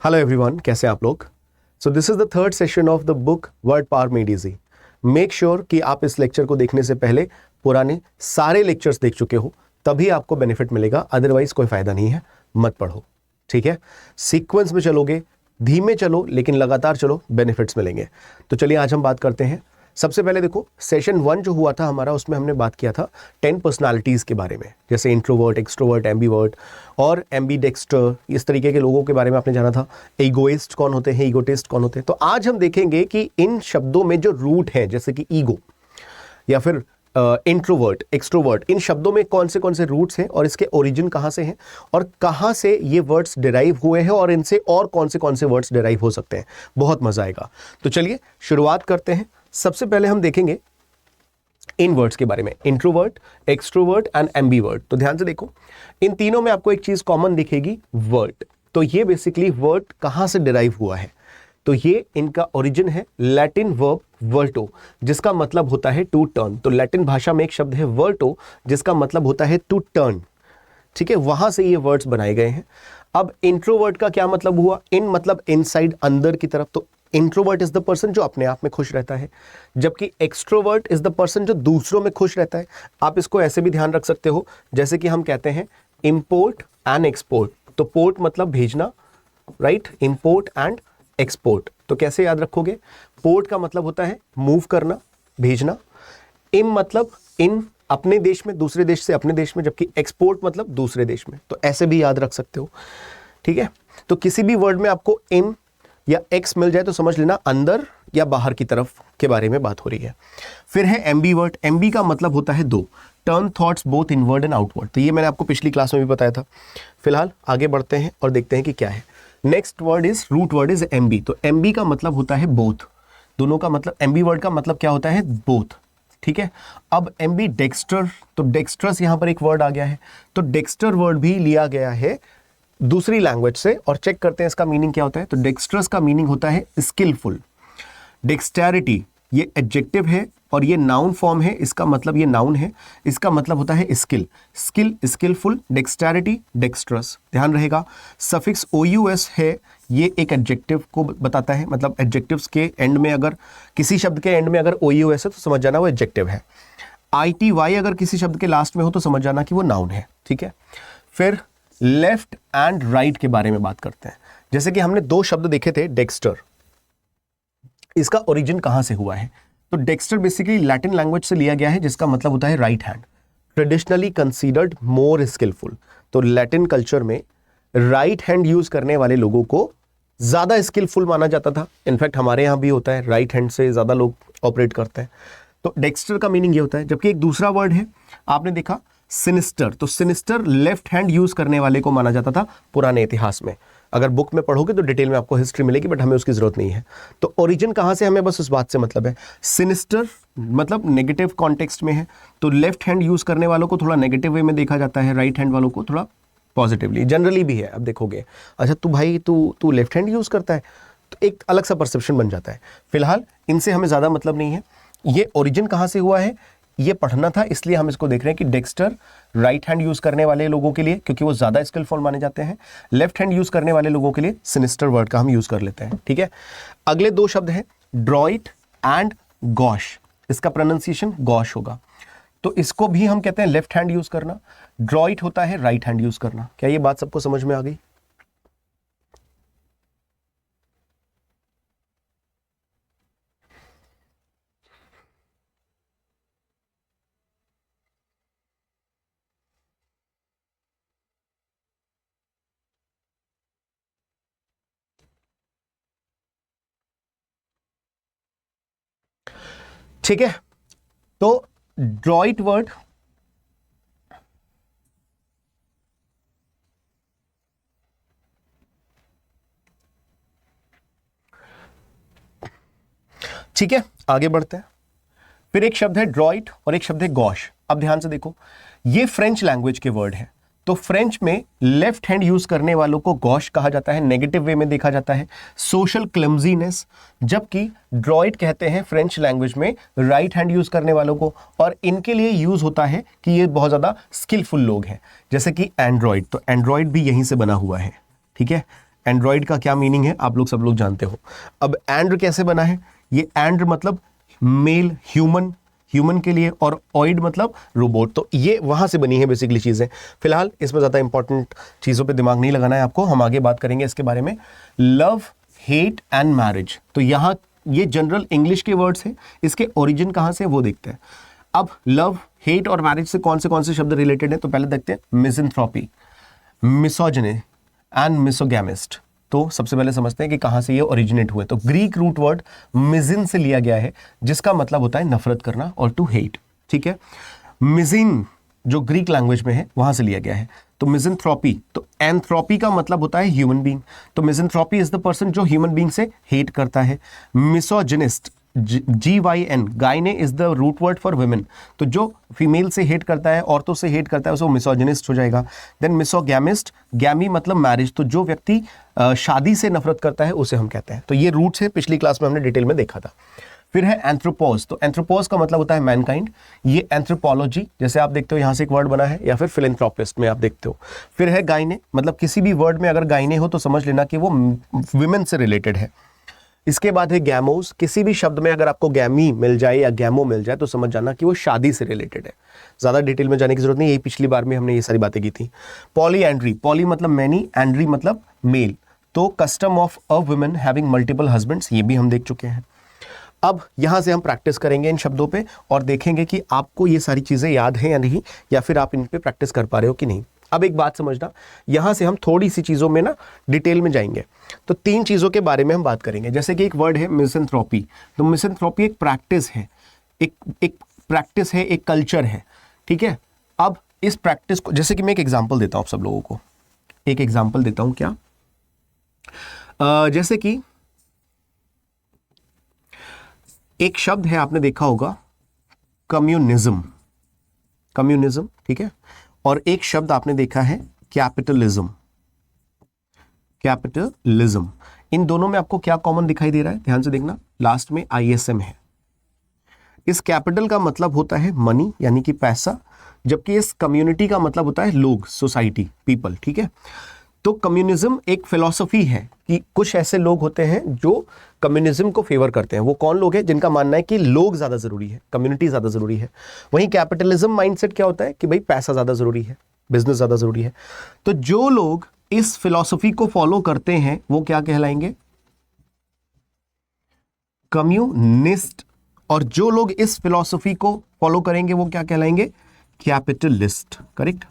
Hello everyone, कैसे हैं आप लोग। So this is the third session of the book word power made easy. Make sure कि आप इस लेक्चर को देखने से पहले पुराने सारे लेक्चर्स देख चुके हो, तभी आपको बेनिफिट मिलेगा, अदरवाइज कोई फायदा नहीं है। मत पढ़ो, ठीक है। सीक्वेंस में चलोगे, धीमे चलो लेकिन लगातार चलो, बेनिफिट्स मिलेंगे। तो चलिए आज हम बात करते हैं। सबसे पहले देखो, सेशन 1 जो हुआ था हमारा, उसमें हमने बात किया था 10 पर्सनालिटीज़ के बारे में, जैसे इंट्रोवर्ट, एक्सट्रोवर्ट, एम्बीवर्ट और एम्बीडेक्स्टर, इस तरीके के लोगों के बारे में आपने जाना था। ईगोइस्ट कौन होते हैं, ईगोटिस्ट कौन होते हैं। तो आज हम देखेंगे कि इन शब्दों में जो रूट है, जैसे कि ईगो या फिर इंट्रोवर्ट, एक्सट्रोवर्ट, इन शब्दों में कौन से रूट्स हैं और इसके ओरिजिन कहाँ से हैं और कहाँ से ये वर्ड्स डिराइव हुए हैं और इनसे और कौन से वर्ड्स डिराइव हो सकते हैं। बहुत मजा आएगा। तो चलिए शुरुआत करते हैं। सबसे पहले हम देखेंगे इन वर्ड्स के बारे में, इंट्रोवर्ट, एक्सट्रोवर्ट एंड एम्बीवर्ट। तो ध्यान से देखो, इन तीनों में आपको एक चीज कॉमन दिखेगी, वर्ड। तो ये बेसिकली वर्ड कहां से डिराइव हुआ है, तो ये इनका ओरिजिन है लैटिन वर्ब वर्टो, जिसका मतलब होता है टू टर्न। तो लैटिन भाषा में एक शब्द है वर्टो, जिसका मतलब होता है टू टर्न, ठीक है। वहां से ये वर्ड्स बनाए गए हैं। अब इंट्रोवर्ट का क्या मतलब हुआ, इन मतलब इनसाइड, अंदर की तरफ। तो इंट्रोवर्ट इज द पर्सन जो अपने आप में खुश रहता है, जबकि एक्सट्रोवर्ट इज द पर्सन जो दूसरों में खुश रहता है। आप इसको ऐसे भी ध्यान रख सकते हो, जैसे कि हम कहते हैं इंपोर्ट एंड एक्सपोर्ट। तो पोर्ट मतलब भेजना, राइट, इंपोर्ट एंड एक्सपोर्ट। तो कैसे याद रखोगे, पोर्ट का मतलब होता है मूव करना, भेजना। इम मतलब इन, अपने देश में, दूसरे देश से अपने देश में, जबकि एक्सपोर्ट मतलब दूसरे देश में। तो ऐसे भी याद रख सकते हो, ठीक है। तो किसी भी वर्ड में आपको इन या एक्स मिल जाए तो समझ लेना अंदर या बाहर की तरफ के बारे में बात हो रही है। फिर है एम्बीवर्ट। एम्बी का मतलब होता है दो, turn thoughts both inward and outward. तो ये मैंने आपको पिछली क्लास में भी बताया था। फिलहाल आगे बढ़ते हैं और देखते हैं कि क्या है। Next word is, root word is ambi. तो एम्बी का मतलब होता है बोथ, दोनों का मतलब। एम्बी वर्ड का मतलब क्या होता है, बोथ, ठीक है। अब एम्बी डेक्स्टर, तो डेक्स्ट्रस यहां पर एक वर्ड आ गया है। तो डेक्स्टर वर्ड भी लिया गया है दूसरी लैंग्वेज से, और चेक करते हैं इसका मीनिंग क्या होता है। तो डेक्स्ट्रस का मीनिंग होता है स्किलफुल। डेक्सटैरिटी ये एडजेक्टिव है और ये नाउन फॉर्म है, इसका मतलब ये नाउन है, इसका मतलब होता है skill. Skill, skillful, dexterity, dextrous. ध्यान रहेगा, सफिक्स OUS है, ये एक एडजेक्टिव को बताता है। मतलब एडजेक्टिव्स के एंड में, अगर किसी शब्द के एंड में अगर OUS है तो समझ जाना वो एडजेक्टिव है। ITY अगर किसी शब्द के लास्ट में हो तो समझ जाना कि वो नाउन है, ठीक है। फिर लेफ्ट एंड राइट के बारे में बात करते हैं। जैसे कि हमने दो शब्द देखे थे, डेक्स्टर, इसका ओरिजिन कहां से हुआ है। तो डेक्स्टर बेसिकली लैटिन लैंग्वेज से लिया गया है, जिसका मतलब होता है राइट हैंड, ट्रेडिशनली कंसीडर्ड मोर स्किलफुल। तो लैटिन कल्चर में राइट हैंड यूज करने वाले लोगों को ज्यादा स्किलफुल माना जाता था। इनफैक्ट हमारे यहां भी होता है, राइट हैंड से ज्यादा लोग ऑपरेट करते हैं। तो डेक्स्टर का मीनिंग ये होता है। जबकि एक दूसरा वर्ड है, आपने देखा सिनिस्टर। तो सिनिस्टर लेफ्ट हैंड यूज करने वाले को माना जाता था पुराने इतिहास में। अगर बुक में पढ़ोगे तो डिटेल में आपको हिस्ट्री मिलेगी, बट हमें उसकी जरूरत नहीं है। तो ओरिजिन कहां से, हमें बस उस बात से मतलब है। सिनिस्टर मतलब नेगेटिव कॉन्टेक्स्ट में है, तो लेफ्ट हैंड यूज करने वालों को थोड़ा नेगेटिव वे में देखा जाता है, राइट हैंड वालों को थोड़ा पॉजिटिवली, जनरली भी है। अब देखोगे, अच्छा तू भाई तू लेफ्ट हैंड यूज करता है, तो एक अलग सा परसेप्शन बन जाता है। फिलहाल इनसे हमें ज्यादा मतलब नहीं है। ये ओरिजिन कहां से हुआ है ये पढ़ना था, इसलिए हम इसको देख रहे हैं कि डेक्स्टर राइट हैंड यूज करने वाले लोगों के लिए, क्योंकि वो ज्यादा स्किलफुल माने जाते हैं। लेफ्ट हैंड यूज करने वाले लोगों के लिए सिनिस्टर वर्ड का हम यूज कर लेते हैं, ठीक है। अगले दो शब्द हैं ड्रॉइट एंड गॉश। इसका प्रोनाउंसिएशन गॉश होगा। तो इसको भी हम कहते हैं लेफ्ट हैंड यूज करना। ड्रॉइट होता है राइट हैंड यूज करना। क्या ये बात सबको समझ में आ गई। ठीक है। तो ड्रॉइट वर्ड ठीक है, आगे बढ़ते हैं। फिर एक शब्द है ड्रॉइट और एक शब्द है गॉश। अब ध्यान से देखो, ये फ्रेंच लैंग्वेज के वर्ड है। तो फ्रेंच में लेफ्ट हैंड यूज करने वालों को गॉश कहा जाता है, नेगेटिव वे में देखा जाता है, सोशल क्लमजीनेस। जबकि ड्रॉइट कहते हैं फ्रेंच लैंग्वेज में राइट हैंड यूज करने वालों को, और इनके लिए यूज होता है कि ये बहुत ज्यादा स्किलफुल लोग हैं। जैसे कि एंड्रॉइड, तो एंड्रॉइड भी यहीं से बना हुआ है, ठीक है। एंड्रॉइड का क्या मीनिंग है आप लोग सब लोग जानते हो। अब एंड्र कैसे बना है, ये एंड्र मतलब मेल, ह्यूमन, ह्यूमन के लिए, और ऑइड मतलब रोबोट, तो ये वहां से बनी है बेसिकली चीजें। फिलहाल इसमें ज्यादा इंपॉर्टेंट चीजों पे दिमाग नहीं लगाना है आपको, हम आगे बात करेंगे इसके बारे में। लव, हेट एंड मैरिज, तो यहाँ ये जनरल इंग्लिश के वर्ड्स हैं, इसके ओरिजिन कहाँ से वो देखते हैं। अब लव, हेट और मैरिज से कौन से शब्द रिलेटेड है, तो पहले देखते हैं मिज़ैंथ्रोपी, मिसोजिनी एंड मिसोगैमिस्ट। तो सबसे पहले समझते हैं कि कहां से ये ओरिजिनेट हुए। तो ग्रीक रूट वर्ड मिजिन से लिया गया है, जिसका मतलब होता है नफरत करना और टू हेट, ठीक है। मिजिन जो ग्रीक लैंग्वेज में है वहां से लिया गया है। तो मिज़ैंथ्रोपी, तो एंथ्रोपी का मतलब होता है ह्यूमन बीइंग, तो मिज़ैंथ्रोपी इज द पर्सन जो ह्यूमन बीइंग से हेट करता है। Misogynist, GYN, gyne is the root word for women, तो जो फीमेल से हेट करता है, औरतों से हेट करता है, उसको मिसोजिनिस्ट हो जाएगा। देन मिसोगैमिस्ट, गैमी मतलब मैरिज, तो जो व्यक्ति शादी से नफरत करता है उसे हम कहते हैं। तो ये रूट्स है, पिछली क्लास में हमने डिटेल में देखा था। फिर है एंथ्रोपोज, तो एंथ्रोपोज का मतलब होता है मैनकाइंड, ये एंथ्रोपोलॉजी जैसे आप देखते हो यहां से एक वर्ड बना है, या फिर फिलेंथ्रोपिस्ट में आप देखते हो। फिर है गाइने, मतलब किसी भी वर्ड में अगर गाइने हो तो समझ लेना कि वो विमेन से रिलेटेड है। इसके बाद है गैमोस, किसी भी शब्द में अगर आपको गैमी मिल जाए या गैमो मिल जाए तो समझ जाना कि वो शादी से रिलेटेड है। ज्यादा डिटेल में जाने की जरूरत नहीं, यही पिछली बार में हमने ये सारी बातें की थी। पॉलीएंड्री, पॉली मतलब मैनी, एंड्री मतलब मेल, तो custom of a women having multiple husbands, ये भी हम देख चुके हैं। अब यहां से हम प्रैक्टिस करेंगे इन शब्दों पे और देखेंगे कि आपको ये सारी चीजें याद हैं या नहीं, या फिर आप इन पे प्रैक्टिस कर पा रहे हो कि नहीं। अब एक बात समझना, यहां से हम थोड़ी सी चीजों में ना डिटेल में जाएंगे। तो 3 चीजों के बारे में हम बात करेंगे, जैसे कि एक वर्ड है मिज़ैंथ्रोपी, तो मिज़ैंथ्रोपी एक प्रैक्टिस है, एक प्रैक्टिस है, एक कल्चर है, ठीक है। अब इस प्रैक्टिस को, जैसे कि मैं एक एग्जांपल देता हूं आप सब लोगों को, एक एग्जांपल देता हूं क्या, जैसे कि एक शब्द है आपने देखा होगा कम्युनिज्म, कम्युनिज्म, ठीक है, और एक शब्द आपने देखा है कैपिटलिज्म, कैपिटलिज्म। इन दोनों में आपको क्या कॉमन दिखाई दे रहा है, ध्यान से देखना, लास्ट में ISM है। इस कैपिटल का मतलब होता है मनी यानी कि पैसा, जबकि इस कम्युनिटी का मतलब होता है लोग, सोसाइटी, पीपल, ठीक है। तो कम्युनिज्म एक फिलॉसफी है कि कुछ ऐसे लोग होते हैं जो कम्युनिज्म को फेवर करते हैं। वो कौन लोग हैं, जिनका मानना है कि लोग ज्यादा जरूरी है, कम्युनिटी ज्यादा जरूरी है। वहीं कैपिटलिज्म माइंडसेट क्या होता है कि भाई पैसा ज्यादा जरूरी है, बिजनेस ज्यादा जरूरी है। तो जो लोग इस फिलॉसफी को फॉलो करते हैं वो क्या कहलाएंगे, कम्युनिस्ट, और जो लोग इस फिलॉसफी को फॉलो करेंगे वो क्या कहलाएंगे, कैपिटलिस्ट। करेक्ट,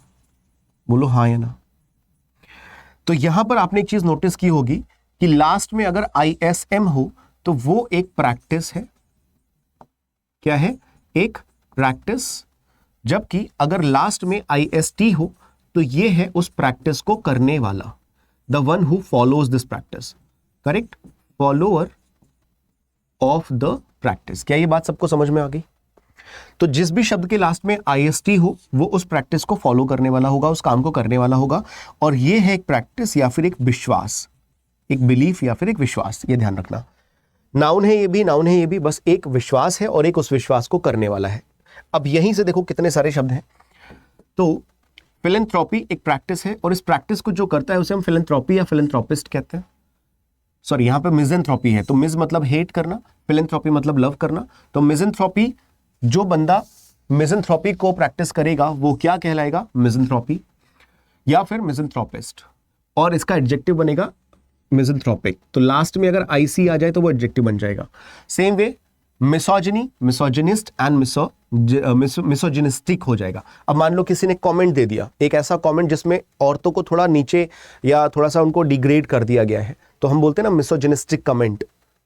बोलो हाँ या ना। तो यहां पर आपने एक चीज नोटिस की होगी कि लास्ट में अगर ISM हो तो वो एक प्रैक्टिस है, क्या है, एक प्रैक्टिस, जबकि अगर लास्ट में IST हो तो ये है उस प्रैक्टिस को करने वाला, the one who follows this practice. Correct, follower of the practice. क्या ये बात सबको समझ में आ गई? तो जिस भी शब्द के लास्ट में IST हो वो उस प्रैक्टिस को फॉलो करने वाला होगा, उस काम को करने वाला होगा, और ये है एक प्रैक्टिस या फिर एक विश्वास, एक बिलीफ या फिर एक विश्वास, ये ध्यान रखना। नाउन है ये भी, नाउन है ये भी, बस एक विश्वास है और एक उस विश्वास को करने वाला है। अब यहीं से देखो कितने सारे शब्द हैं। तो फिलेंथ्रोपी एक प्रैक्टिस है और इस प्रैक्टिस को जो करता है उसे हम फिलेंथ्रोपी या फिलेंथ्रोपिस्ट कहते हैं। सॉरी, यहां पे मिज़ैंथ्रोपी है, तो मिज मतलब हेट करना, फिलेंथ्रोपी मतलब लव करना। तो मिज़ैंथ्रोपी, जो बंदा मिज़ैंथ्रोपी को प्रैक्टिस करेगा वो क्या कहलाएगा, मिज़ैंथ्रोपी या फिर मिज़ैंथ्रोपिस्ट, और इसका एडजेक्टिव बनेगा मिज़ैंथ्रोपिक। तो लास्ट में अगर IC आ जाए तो वो एडजेक्टिव बन जाएगा। Same way misogyny, misogynist and misogynistic हो जाएगा। अब मान लो किसी ने कमेंट दे दिया, एक ऐसा कमेंट जिसमें औरतों को थोड़ा नीचे या थोड़ा सा उनको डिग्रेड कर दिया गया है, तो हम बोलते हैं ना मिसोजिनिस्टिक कमेंट।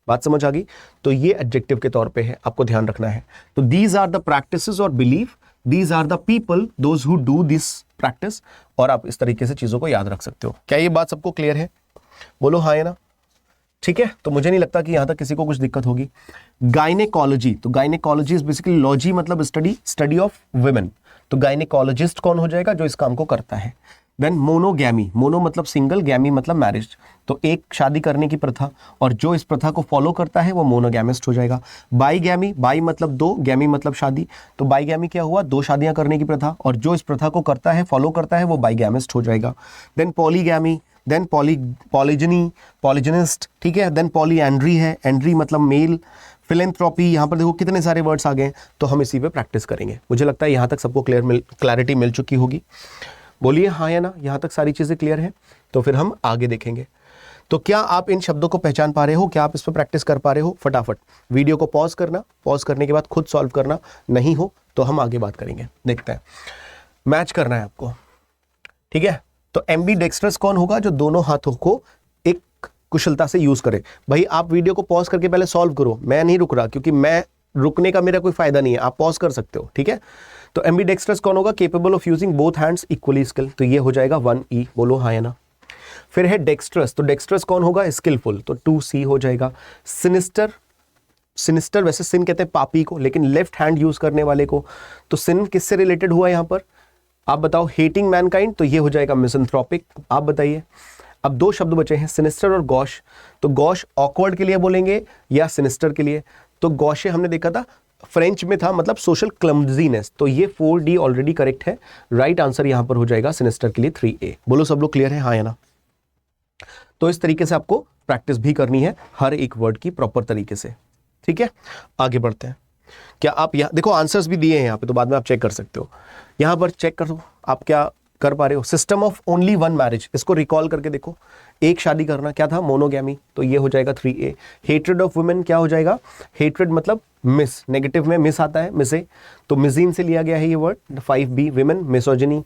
बात समझ आ गई? तो ये एडजेक्टिव के तौर पे है, आपको ध्यान रखना है। तो दीज आर द प्रैक्टिसेस और belief, these are the people those who do this practice, और आप इस तरीके से चीजों को याद रख सकते हो। क्या ये बात सबको क्लियर है? बोलो हाँ या ना। ठीक है, तो मुझे नहीं लगता कि यहां तक किसी को कुछ दिक्कत होगी। गायनेकोलॉजी, तो गायनेकोलॉजी इज बेसिकली, लॉजी मतलब स्टडी ऑफ वुमेन, तो गायनेकोलॉजिस्ट कौन हो जाएगा, जो इस काम को करता है। देन मोनोगैमी, मोनो मतलब सिंगल, गैमी मतलब मैरिज, तो एक शादी करने की प्रथा, और जो इस प्रथा को फॉलो करता है वो मोनोगैमिस्ट हो जाएगा। बाईगैमी, बाई मतलब दो, गैमी मतलब शादी, तो बाईगैमी क्या हुआ, 2 शादियां करने की प्रथा, और जो इस प्रथा को करता है, फॉलो करता है, वो बाईगैमिस्ट हो जाएगा। देन पॉलीगैमी, देन पॉलीजनी, पॉलीजनिस्ट, ठीक है, देन पॉलीएंड्री है, एंड्री मतलब मेल, फिलेंथ्रोपी, यहाँ पर देखो कितने सारे वर्ड्स आ गए हैं, तो हम इसी पे प्रैक्टिस करेंगे। मुझे लगता है यहाँ तक सबको क्लैरिटी मिल चुकी होगी। बोलिए हाँ या ना, यहाँ तक सारी चीज़ें क्लियर हैं? तो फिर हम आगे देखेंगे। तो क्या आप इन शब्दों को पहचान पा रहे हो? क्या आप इस पर प्रैक्टिस कर पा रहे हो? फटाफट वीडियो को पॉज करना, पॉज करने के बाद खुद सॉल्व करना, नहीं हो तो हम आगे बात करेंगे। देखते हैं, मैच करना है आपको, ठीक है। तो एम्बीडेक्स्ट्रस कौन होगा? जो दोनों हाथों को एक कुशलता से यूज करे। भाई आप वीडियो को पॉज करके पहले सॉल्व करो, मैं नहीं रुक रहा, क्योंकि मैं रुकने का मेरा कोई फायदा नहीं है, आप पॉज कर सकते हो, ठीक है। तो एम्बीडेक्स्ट्रस कौन होगा? Capable of using both hands equally skill, तो ये हो जाएगा 1E। बोलो हाँ या ना। फिर है डेक्स्ट्रस, तो डेक्स्ट्रस कौन होगा? स्किलफुल, तो 2C हो जाएगा। सिनिस्टर, सिनिस्टर वैसे सिन कहते हैं पापी को, लेकिन लेफ्ट हैंड यूज करने वाले को, तो सिन किससे रिलेटेड हुआ यहां पर? आप बताओ। हेटिंग मैनकाइंड, तो ये हो जाएगा मिसंथ्रोपिक। आप बताइए। अब दो शब्द बचे हैं, सिनिस्टर और गॉश। तो गॉश ऑकवर्ड के लिए बोलेंगे या सिनिस्टर के लिए? तो गॉशे हमने देखा था फ्रेंच में था, मतलब सोशल क्लमजीनेस, तो ये 4D ऑलरेडी करेक्ट है। राइट आंसर यहां पर हो जाएगा सिनिस्टर के लिए 3A। बोलो सब लोग क्लियर है हाँ या ना? तो इस तरीके से आपको प्रैक्टिस भी करनी है हर एक वर्ड की प्रॉपर तरीके से, ठीक है। आगे बढ़ते हैं। क्या आप यहाँ देखो आंसर्स भी दिए हैं यहाँ पे, तो बाद में आप चेक कर सकते हो। यहाँ पर चेक करो आप क्या कर पा रहे हो। System of only one marriage, इसको रिकॉल करके देखो। एक शादी करना क्या था? मोनोगैमी, तो ये हो जाएगा 3A। हेट्रेड ऑफ वुमेन क्या हो जाएगा? हेट्रेड मतलब मिस, नेगेटिव में मिस आता है, मिसे, तो मिजीन से लिया गया है ये word. 5B women, misogyny.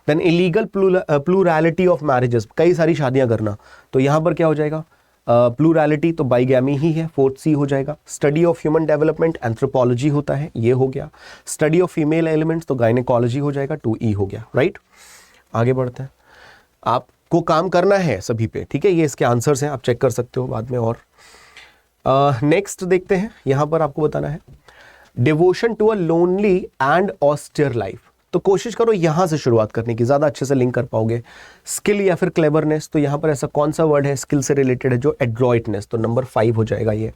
Then illegal plurality of marriages, कई सारी शादियां करना, तो यहाँ पर क्या हो जाएगा? प्लूरैलिटी, तो बाइगैमी ही है, 4C हो जाएगा। Study of human development anthropology होता है, ये हो गया। स्टडी ऑफ फीमेल एलिमेंट्स, तो गायनेकोलॉजी हो जाएगा, 2E हो गया, राइट। आगे बढ़ते हैं। आपको काम करना है सभी पे, ठीक है। ये इसके आंसर्स हैं, आप चेक कर सकते हो बाद में। और नेक्स्ट देखते हैं, यहां पर आपको बताना है devotion to a lonely and austere life, तो कोशिश करो यहां से शुरुआत करने की, ज्यादा अच्छे से लिंक कर पाओगे। स्किल या फिर क्लेवरनेस, तो यहां पर ऐसा कौन सा वर्ड है स्किल से रिलेटेड है? जो एड्रॉइटनेस, तो नंबर 5 हो जाएगा ये।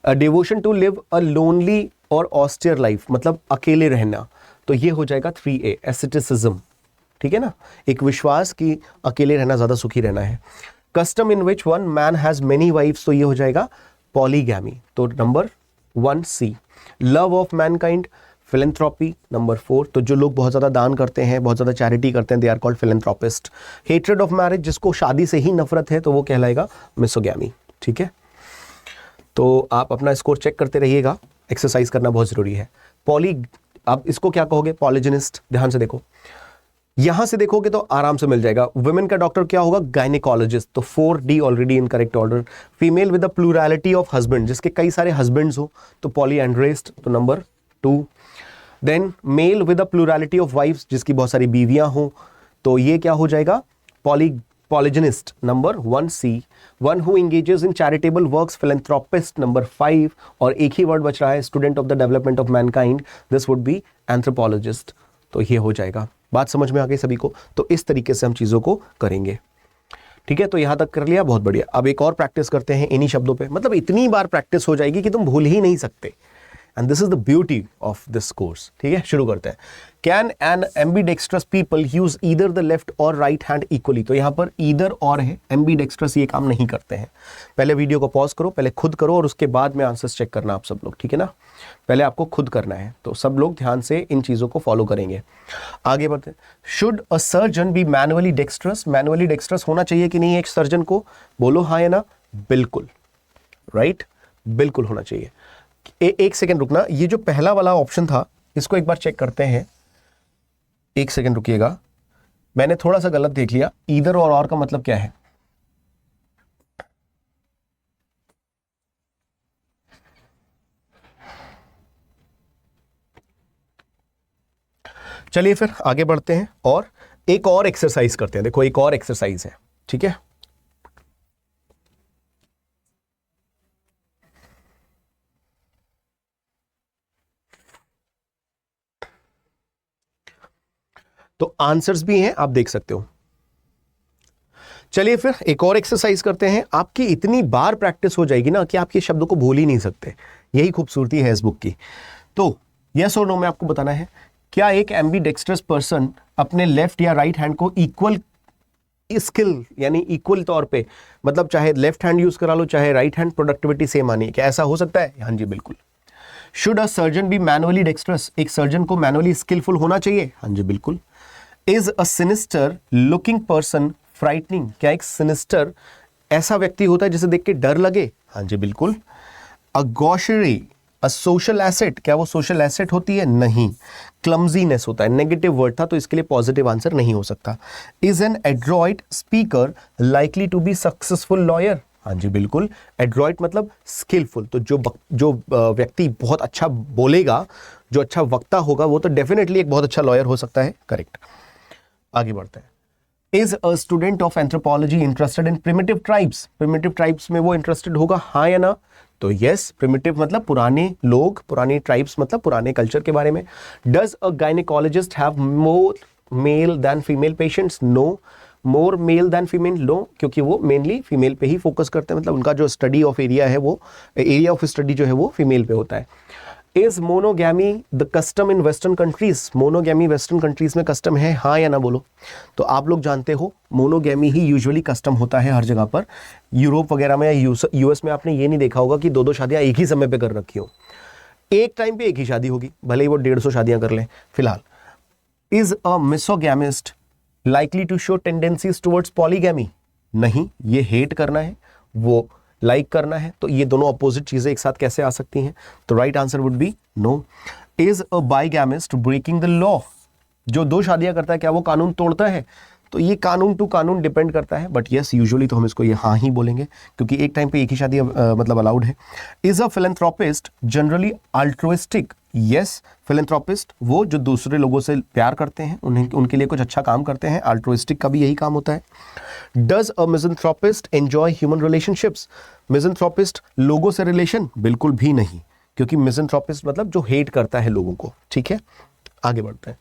Devotion to live a lonely और ऑस्टियर लाइफ, मतलब अकेले रहना, तो ये हो जाएगा 3A। एसिटिसिज्म, ठीक है ना, एक विश्वास कि अकेले रहना, ज्यादा सुखी रहना है। Custom in which one man has many wives, तो ये हो जाएगा पॉलीगैमी, तो number 1C। Love of mankind, philanthropy, number 4, तो जो लोग बहुत ज्यादा दान करते हैं, बहुत ज्यादा चैरिटी करते हैं, they are called philanthropist. Hatred of marriage, जिसको शादी से ही नफरत है, तो वो कहलाएगा मिसोगैमी, ठीक है। तो आप अपना स्कोर चेक करते रहिएगा, एक्सरसाइज करना बहुत जरूरी है। आप इसको क्या कहोगे? पॉलीजनिस्ट। ध्यान से देखो, यहां से देखोगे तो आराम से मिल जाएगा। वुमेन का डॉक्टर क्या होगा? गायनेकोलॉजिस्ट, तो 4D already in correct order. Female with the plurality of husband, जिसके कई सारे हस्बैंड्स हो, तो पॉलीएंड्रिस्ट, तो number 2। Then male with the plurality of wives, जिसकी बहुत सारी बीवियां हो, तो ये क्या हो जाएगा? Polygynist, number 1C। One who engages in charitable works, philanthropist, number 5। और एक ही वर्ड बच रहा है, student of the development of mankind, this would be anthropologist, तो ये हो जाएगा। बात समझ में आ गई सभी को? तो इस तरीके से हम चीजों को करेंगे, ठीक है। तो यहां तक कर लिया, बहुत बढ़िया। अब एक और प्रैक्टिस करते हैं इन्हीं शब्दों पे, मतलब इतनी बार प्रैक्टिस हो जाएगी कि तुम भूल ही नहीं सकते, and this is the beauty of this course, ठीक है। शुरू करते हैं। Can an ambidextrous people use either the left और राइट हैंड इक्वली, तो यहां पर ईदर और है, एम्बीडेक्स्ट्रस ये काम नहीं करते हैं। पहले वीडियो को पॉज करो, पहले खुद करो, और उसके बाद में आंसर्स चेक करना आप सब लोग, ठीक है ना। पहले आपको खुद करना है, तो सब लोग ध्यान से इन चीजों को फॉलो करेंगे। आगे बढ़ते हैं। Should a surgeon be manually dextrous, manually dextrous होना चाहिए कि नहीं एक सर्जन को? बोलो हाँ या ना। बिल्कुल, राइट, बिल्कुल होना चाहिए। एक सेकंड रुकना, ये जो पहला वाला ऑप्शन था इसको एक बार चेक करते हैं, एक सेकंड रुकिएगा, मैंने थोड़ा सा गलत देख लिया। ईदर और का मतलब क्या है? चलिए फिर आगे बढ़ते हैं और एक और एक्सरसाइज करते हैं। देखो एक और एक्सरसाइज है, ठीक है। तो आंसर्स भी हैं, आप देख सकते हो। चलिए फिर एक और एक्सरसाइज करते हैं। आपकी इतनी बार प्रैक्टिस हो जाएगी ना कि आप ये शब्दों को भूल ही नहीं सकते, यही खूबसूरती है इस बुक की। तो यस और नो में आपको बताना है, क्या एक एम्बीडेक्स्ट्रस पर्सन अपने लेफ्ट या राइट हैंड को इक्वल स्किल यानी इक्वल तौर पे, मतलब चाहे लेफ्ट हैंड यूज करा लो चाहे राइट हैंड, प्रोडक्टिविटी सेम आनी है। क्या ऐसा हो सकता है? हाँ जी बिल्कुल। Should a surgeon be manually dextrous, एक सर्जन को मैनुअली स्किलफुल होना चाहिए। हाँ जी बिल्कुल। Is a sinister looking person frightening, क्या एक सिनिस्टर ऐसा व्यक्ति होता है जिसे देख के डर लगे? हाँ जी बिल्कुल। अ गॉशरी अ सोशल एसेट, क्या वो सोशल एसेट होती है? नहीं। क्लमजीनेस होता है, नेगेटिव वर्ड था तो इसके लिए पॉजिटिव आंसर नहीं हो सकता। Is an adroit speaker likely to be successful lawyer? हाँ जी बिल्कुल। एड्रॉइट मतलब स्किलफुल, तो जो व्यक्ति बहुत अच्छा बोलेगा, जो अच्छा वक्ता होगा, वो तो डेफिनेटली एक बहुत अच्छा लॉयर हो सकता है। करेक्ट। आगे बढ़ते हैं। Is a student of anthropology interested in primitive tribes, primitive tribes में वो इंटरेस्टेड होगा, हाँ या ना? तो यस, प्रिमिटिव मतलब पुराने लोग, पुराने ट्राइब्स मतलब पुराने कल्चर के बारे में। Does a gynecologist have more male than female patients? No. More male than female, no, क्योंकि वो मेनली फीमेल पे ही फोकस करते हैं, मतलब उनका जो स्टडी ऑफ एरिया है, वो एरिया ऑफ स्टडी जो है वो फीमेल पे होता है। Is monogamy the custom in western countries? Monogamy western countries में कस्टम है, हाँ या ना बोलो। तो आप लोग जानते हो मोनोगैमी ही यूजुअली कस्टम होता है हर जगह पर। यूरोप वगैरह में या यूएस में आपने ये नहीं देखा होगा कि दो दो शादियां एक ही समय पे कर रखी हो। एक टाइम पे एक ही शादी होगी, भले ही वो 150 शादियां कर लें। फिलहाल, is a misogamist likely to show tendencies towards polygamy? नहीं, ये हेट करना है, वो लाइक करना है, तो ये दोनों अपोजिट चीजें एक साथ कैसे आ सकती हैं? तो right answer would be no. Is a bigamist breaking the law? जो दो शादियां करता है क्या वो कानून तोड़ता है? तो ये कानून टू कानून डिपेंड करता है, बट यस यूजुअली तो हम इसको ये हाँ ही बोलेंगे, क्योंकि एक टाइम पे एक ही शादी मतलब अलाउड है। Is a philanthropist generally altruistic? Yes, philanthropist वो जो दूसरे लोगों से प्यार करते हैं, उन्हें उनके लिए कुछ अच्छा काम करते हैं। अल्ट्रुइस्टिक का भी यही काम होता है। Does a misanthropist enjoy human relationships? Misanthropist लोगों से रिलेशन? बिल्कुल भी नहीं, क्योंकि मिज़ेंथ्रोपिस्ट मतलब जो हेट करता है लोगों को। ठीक है, आगे बढ़ते हैं।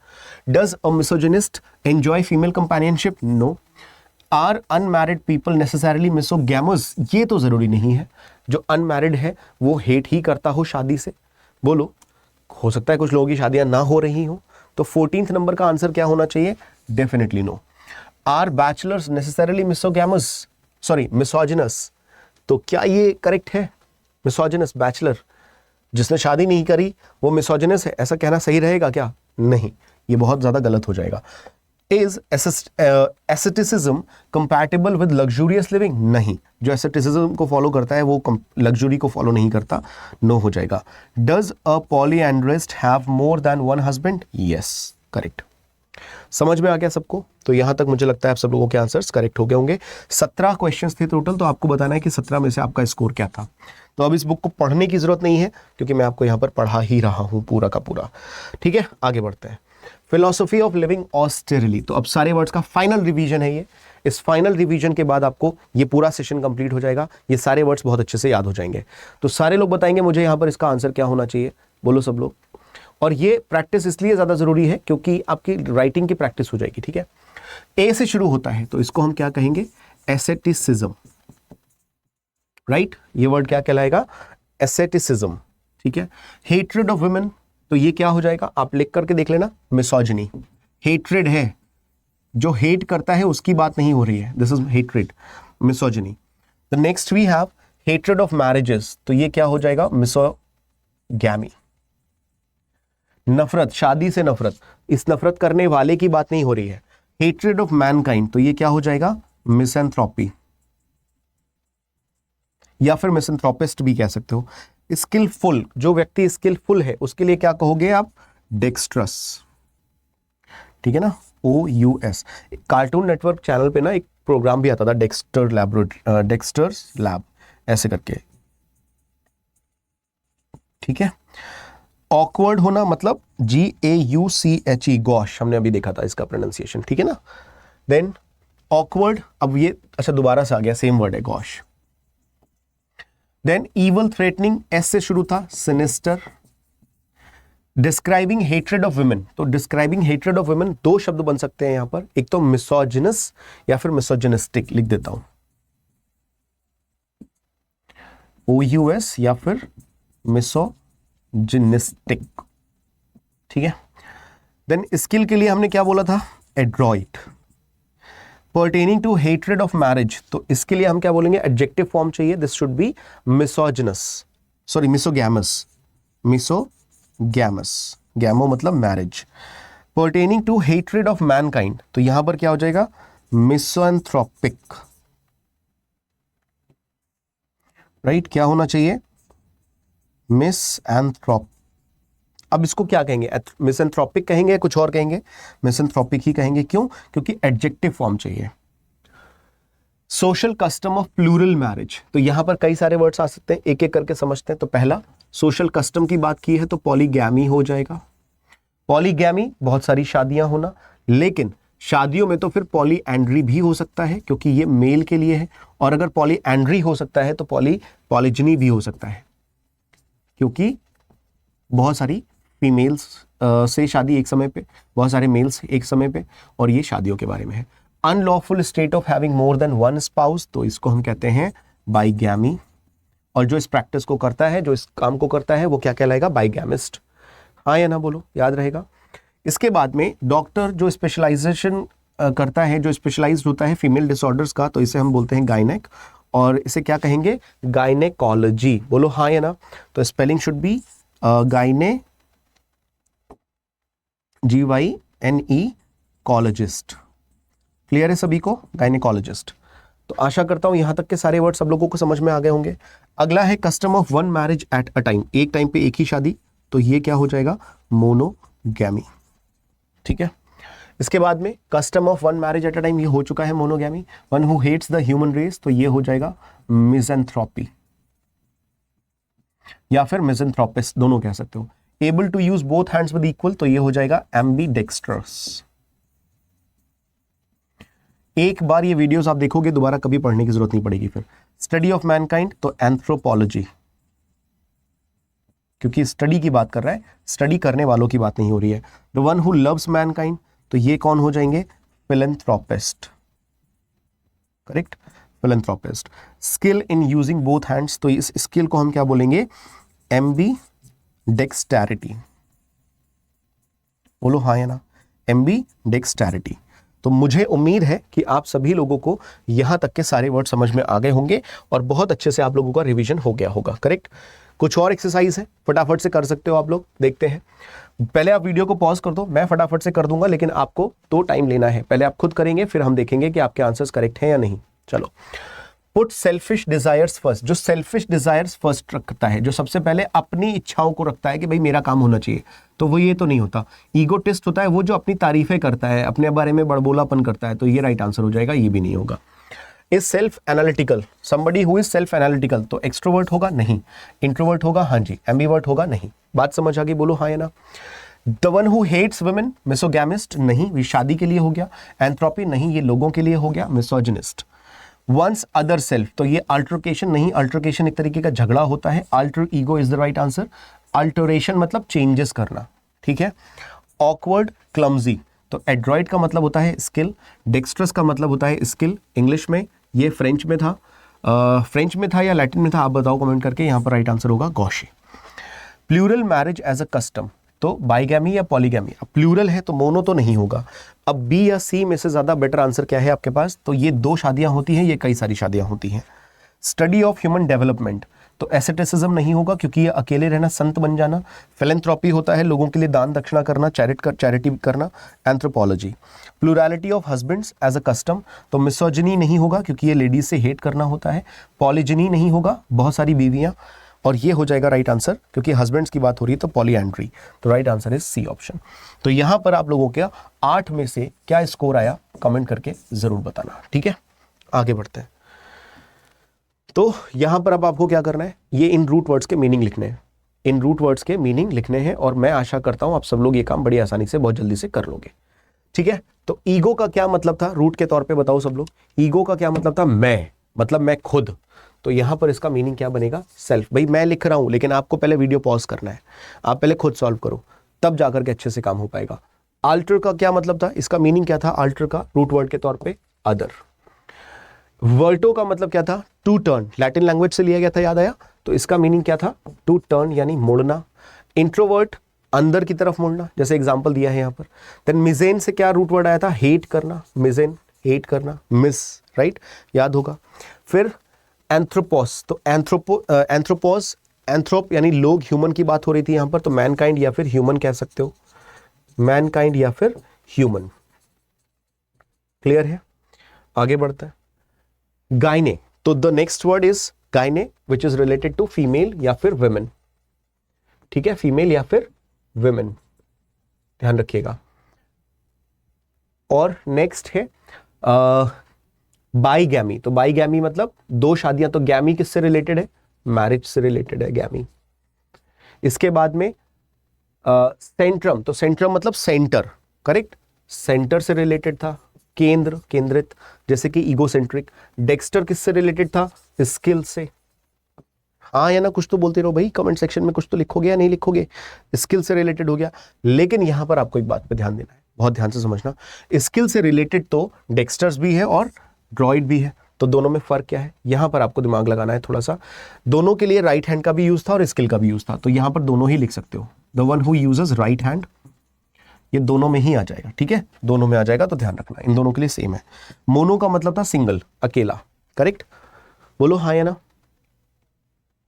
Does a misogynist enjoy female companionship? No. Are unmarried people necessarily misogamous? ये तो जरूरी नहीं है, जो अनमैरिड है वो हेट ही करता हो शादी से। बोलो, हो सकता है कुछ लोगों की शादियां ना हो रही हो। तो 14th नंबर का आंसर क्या होना चाहिए? Definitely no. Are bachelors necessarily misogamous, sorry misogynous? तो क्या ये करेक्ट है? मिसोजिनस बैचलर जिसने शादी नहीं करी वो मिसोजिनस है, ऐसा कहना सही रहेगा क्या? नहीं, ये बहुत ज्यादा गलत हो जाएगा। Is asceticism compatible with luxurious living? नहीं, जो एसेटिसिज्म को फॉलो करता है वो लग्जरी को फॉलो नहीं करता, नो हो जाएगा। Does a polyandrist have more than one husband? Yes, correct. समझ में आ गया सबको? तो यहां तक मुझे लगता है आप सब लोगों के आंसर्स करेक्ट हो गए होंगे। 17 क्वेश्चंस थे टोटल, तो आपको बताना है कि 17 में से आपका स्कोर क्या था। तो अब इस बुक को पढ़ने की जरूरत नहीं है, क्योंकि मैं आपको यहां पर पढ़ा ही रहा हूं पूरा का पूरा। ठीक है, आगे बढ़ते हैं। फिलॉसफी ऑफ लिविंग ऑस्टेरली, तो अब सारे वर्ड्स का फाइनल रिवीजन है ये। इस फाइनल रिवीजन के बाद आपको ये पूरा सेशन कंप्लीट हो जाएगा, ये सारे वर्ड्स बहुत अच्छे से याद हो जाएंगे। तो सारे लोग बताएंगे मुझे यहां पर इसका आंसर क्या होना चाहिए, बोलो सब लोग। और ये प्रैक्टिस इसलिए ज्यादा जरूरी है क्योंकि आपकी राइटिंग की प्रैक्टिस हो जाएगी। ठीक है, ए से शुरू होता है, तो इसको हम क्या कहेंगे? एसेटिसिज्म। राइट, ये वर्ड क्या कहलाएगा? एसेटिसिज्म। ठीक है, हेट्रेड ऑफ वुमेन, तो ये क्या हो जाएगा? आप लिख करके देख लेना, मिसोजिनी। हेट्रेड है, जो हेट करता है उसकी बात नहीं हो रही है, this is hatred, misogyny. The next we have hatred of marriages, तो ये क्या हो जाएगा? मिसोगैमी। नफरत, शादी से नफरत, इस नफरत करने वाले की बात नहीं हो रही है। हेट्रेड ऑफ मैनकाइंड, तो ये क्या हो जाएगा? मिसैंथ्रोपी, या फिर मिसैंथ्रोपिस्ट भी कह सकते हो। स्किलफुल, जो व्यक्ति स्किलफुल है उसके लिए क्या कहोगे आप? डेक्स्ट्रस। ठीक है ना, OUS। कार्टून नेटवर्क चैनल पे ना एक प्रोग्राम भी आता था, डेक्स्टर लैबोरेटरी, डेक्स्टर्स लैब ऐसे करके। ठीक है, ऑकवर्ड होना मतलब GAUCHE, गॉश, हमने अभी देखा था इसका प्रोनाउंसिएशन। ठीक है ना, देन ऑकवर्ड, अब ये अच्छा दोबारा से आ गया, सेम वर्ड है gosh. Then evil threatening, S से शुरू था, sinister. Describing hatred of women, तो डिस्क्राइबिंग हेट्रेड ऑफ वुमेन दो शब्द बन सकते हैं यहां पर, एक तो मिसोजिनस या फिर मिसोजिनिस्टिक, लिख देता हूं OUS या फिर मिसोजिनिस्टिक। ठीक है, देन स्किल के लिए हमने क्या बोला था? Adroit. Pertaining to hatred of marriage, तो इसके लिए हम क्या बोलेंगे, एडजेक्टिव फॉर्म चाहिए, this should be misogynous, sorry misogamous, misogamous, gamo मतलब marriage. Pertaining to hatred of mankind, तो यहां पर क्या हो जाएगा, मिसोएंथ्रोपिक, राइट, क्या होना चाहिए, मिसएंथ्रोप। अब इसको क्या कहेंगे, मिसएंथ्रोपिक कहेंगे या कुछ और कहेंगे, मिसएंथ्रोपिक ही कहेंगे, क्यों, क्योंकि एडजेक्टिव फॉर्म चाहिए। Social custom of plural marriage, तो यहां पर कई सारे वर्ड्स आ सकते हैं, एक एक करके समझते हैं। तो पहला सोशल कस्टम की बात की है तो पॉलीगैमी हो जाएगा। पॉलीगैमी बहुत सारी शादियां होना, लेकिन शादियों में तो फिर पॉलीएंड्री भी हो सकता है क्योंकि ये मेल के लिए है, और अगर पॉलीएंड्री हो सकता है तो पॉलीजिनी भी हो सकता है क्योंकि बहुत सारी फीमेल्स से शादी एक समय पे, बहुत सारे मेल्स एक समय पे, और ये शादियों के बारे में है। Unlawful state of having more than one spouse, तो इसको हम कहते हैं बाइगैमी, और जो इस प्रैक्टिस को करता है, जो इस काम को करता है, वो क्या कहलाएगा, बाइगैमिस्ट। हाँ या ना बोलो, याद रहेगा। इसके बाद में डॉक्टर जो स्पेशलाइजेशन करता है, जो स्पेशलाइज्ड होता है फीमेल डिसऑर्डर्स का, तो इसे हम बोलते हैं गायनेक, और इसे क्या कहेंगे, गायनेकोलॉजी। बोलो हाँ या ना। तो स्पेलिंग शुड बी गायने, GYNE कॉलोजिस्ट। क्लियर है सभी को, गायनेकोलॉजिस्ट। तो आशा करता हूं यहां तक के सारे वर्ड सब लोगों को समझ में आ गए होंगे। अगला है custom of one marriage at a time, एक टाइम पे एक ही शादी, तो ये क्या हो जाएगा, मोनोगैमी। ठीक है। इसके बाद में custom of one marriage at a time, ये हो चुका है monogamy. One who hates the human race, तो ये हो जाएगा मिज़ेंथ्रोपी या फिर मिज़ेंथ्रोपिस्ट, दोनों कह सकते हो। Able to use both hands with equal, तो ये हो जाएगा एम्बीडेक्स्ट्रस। एक बार ये वीडियोस आप देखोगे, दोबारा कभी पढ़ने की जरूरत नहीं पड़ेगी फिर। स्टडी ऑफ मैनकाइंड, तो एंथ्रोपोलॉजी, क्योंकि स्टडी की बात कर रहा है, स्टडी करने वालों की बात नहीं हो रही है। The one who loves Mankind, तो ये कौन हो जाएंगे, philanthropist, correct, philanthropist. Skill in using both hands, तो इस स्किल को हम क्या बोलेंगे, एम्बीडेक्स्टैरिटी। बोलो हाँ या ना, एम्बीडेक्स्टैरिटी। तो मुझे उम्मीद है कि आप सभी लोगों को यहां तक के सारे वर्ड समझ में आ गए होंगे और बहुत अच्छे से आप लोगों का रिवीजन हो गया होगा, करेक्ट। कुछ और एक्सरसाइज है, फटाफट से कर सकते हो आप लोग, देखते हैं। पहले आप वीडियो को पॉज कर दो, मैं फटाफट से कर दूंगा, लेकिन आपको तो टाइम लेना है। पहले आप खुद करेंगे, फिर हम देखेंगे कि आपके आंसर्स करेक्ट हैं या नहीं। चलो। पुट सेल्फिश डिजायर्स फर्स्ट, जो सेल्फिश डिजायर्स फर्स्ट रखता है, जो सबसे पहले अपनी इच्छाओं को रखता है कि भाई मेरा काम होना चाहिए, तो वो ये तो नहीं होता। ईगोटिस्ट होता है वो जो अपनी तारीफें करता है, अपने बारे में बड़बोलापन करता है, तो ये राइट आंसर हो जाएगा, ये भी नहीं होगा। Is self analytical, somebody who is self analytical, तो एक्सट्रोवर्ट होगा, नहीं। इंट्रोवर्ट होगा, हाँ जी। एम्बीवर्ट होगा, नहीं। बात समझ आ गई, बोलो हाँ या ना। The one who hates women, misogamist, नहीं, ये शादी के लिए हो गया। एंथ्रोपी, नहीं, ये लोगों के लिए हो गया, मिसोजिनिस्ट। वंस अदर सेल्फ, तो ये अल्टरकेशन, नहीं, अल्टरकेशन एक तरीके का झगड़ा होता है। Alter ego is the right answer. Alteration मतलब चेंजेस करना, ठीक है। ऑकवर्ड, क्लमजी, तो एड्रॉइड का मतलब होता है स्किल, डेक्स्ट्रस का मतलब होता है स्किल इंग्लिश में, ये फ्रेंच में था, फ्रेंच में था या लैटिन में था, आप बताओ कमेंट करके। यहां पर राइट आंसर होगा gauche. Plural marriage as a custom, तो बाइगैमी या पॉलीगैमी, अब प्लूरल है तो मोनो तो नहीं होगा। अब बी या सी में से ज्यादा बेटर आंसर क्या है आपके पास, तो ये दो शादियां होती हैं, ये कई सारी शादियां होती हैं। स्टडी ऑफ ह्यूमन डेवलपमेंट, तो एसेटिसिज्म नहीं होगा क्योंकि ये अकेले रहना, संत बन जाना। फिलैंथ्रोपी होता है लोगों के लिए दान दक्षिणा करना, चैरिटी करना। Anthropology. Plurality of husbands as a custom, तो मिसोजिनी नहीं होगा क्योंकि ये लेडीज से हेट करना होता है। पॉलीजिनी नहीं होगा, बहुत सारी बीवियां, और ये हो जाएगा राइट आंसर क्योंकि हस्बैंड्स की बात हो रही है, तो पॉलीएंड्री, तो right answer is C option. तो यहां पर आप लोगों के 8 में से क्या स्कोर आया, कमेंट करके जरूर बताना, ठीक है। आगे बढ़ते हैं। तो यहां पर अब आपको क्या करना है, ये इन रूट वर्ड्स के मीनिंग लिखने हैं, इन रूट वर्ड्स के मीनिंग लिखने हैं, और मैं आशा करता हूं आप सब लोग ये काम बड़ी आसानी से, बहुत जल्दी से कर लोगे, ठीक है। तो ईगो का क्या मतलब था, रूट के तौर पे बताओ सब लोग। ईगो का क्या मतलब था, मैं, मतलब मैं खुद, तो यहां पर इसका मीनिंग क्या बनेगा, सेल्फ। भाई मैं लिख रहा हूं लेकिन आपको पहले वीडियो पॉज करना है, आप पहले खुद सॉल्व करो, तब जाकर के अच्छे से काम हो पाएगा। आल्टर का क्या मतलब था, इसका मीनिंग क्या था, आल्टर का रूट वर्ड के तौर पे अदर। वर्टो का मतलब क्या था, टू टर्न, लैटिन लैंग्वेज से लिया गया था, याद आया, तो इसका मीनिंग क्या था, टू टर्न यानी मुड़ना। इंट्रोवर्ट, अंदर की तरफ मुड़ना, जैसे एग्जांपल दिया है यहां पर। देन मिजेन से क्या रूट वर्ड आया था, हेट करना, मिजेन, हेट करना, मिस, राइट, याद होगा। फिर एंथ्रोपोस, तो एंथ्रोपोस, एंथ्रोप यानी लोग, ह्यूमन की बात हो रही थी यहां पर, तो मैनकाइंड या फिर ह्यूमन कह सकते हो, मैनकाइंड या फिर ह्यूमन। क्लियर है? आगे बढ़ता है। गाइने, तो the next word is gyne which is related to female या फिर विमेन। ठीक है, फीमेल या फिर विमेन, ध्यान रखिएगा। और नेक्स्ट है बाईगैमी, तो बाईगैमी मतलब दो शादियां, तो गैमी किससे रिलेटेड है? मैरिज से रिलेटेड है गैमी। इसके बाद में सेंट्रम, तो सेंट्रम मतलब सेंटर, करेक्ट, सेंटर से रिलेटेड था, केंद्र, केंद्रित, जैसे कि ईगोसेंट्रिक। डेक्स्टर किससे रिलेटेड था? स्किल से। हाँ या ना कुछ तो बोलते रहो भाई, कमेंट सेक्शन में कुछ तो लिखोगे या नहीं लिखोगे। स्किल से रिलेटेड हो गया, लेकिन यहां पर आपको एक बात पे ध्यान देना है, बहुत ध्यान से समझना। स्किल से रिलेटेड तो डेक्स्टर्स भी है और ड्रॉइड भी है, तो दोनों में फर्क क्या है, यहां पर आपको दिमाग लगाना है थोड़ा सा। दोनों के लिए राइट हैंड का भी यूज था और स्किल का भी यूज था, तो यहां पर दोनों ही लिख सकते हो। The one who uses right hand, ये दोनों में ही आ जाएगा, ठीक है, दोनों में आ जाएगा, तो ध्यान रखना इन दोनों के लिए सेम है। मोनो का मतलब था सिंगल, अकेला, करेक्ट, बोलो हाँ या ना।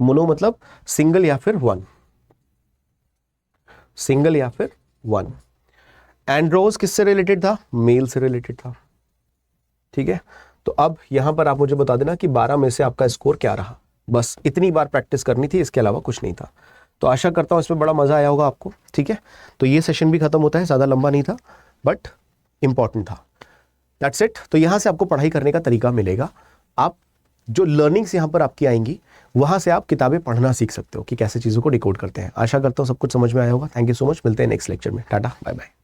मोनो मतलब सिंगल या फिर वन, सिंगल या फिर वन। एंड्रोस किससे रिलेटेड था? मेल से रिलेटेड था। ठीक है, तो अब यहां पर आप मुझे बता देना कि 12 में से आपका स्कोर क्या रहा। बस इतनी बार प्रैक्टिस करनी थी, इसके अलावा कुछ नहीं था। तो आशा करता हूं इसमें बड़ा मजा आया होगा आपको। ठीक है, तो ये सेशन भी खत्म होता है, ज्यादा लंबा नहीं था बट इंपॉर्टेंट था। That's it. तो यहां से आपको पढ़ाई करने का तरीका मिलेगा। आप जो लर्निंग्स यहां पर आपकी आएंगी, वहां से आप किताबें पढ़ना सीख सकते हो कि कैसे चीजों को डिकोड करते हैं। आशा करता हूं सब कुछ समझ में आया होगा। थैंक यू सो मच, मिलते हैं नेक्स्ट लेक्चर में। Tata, bye bye.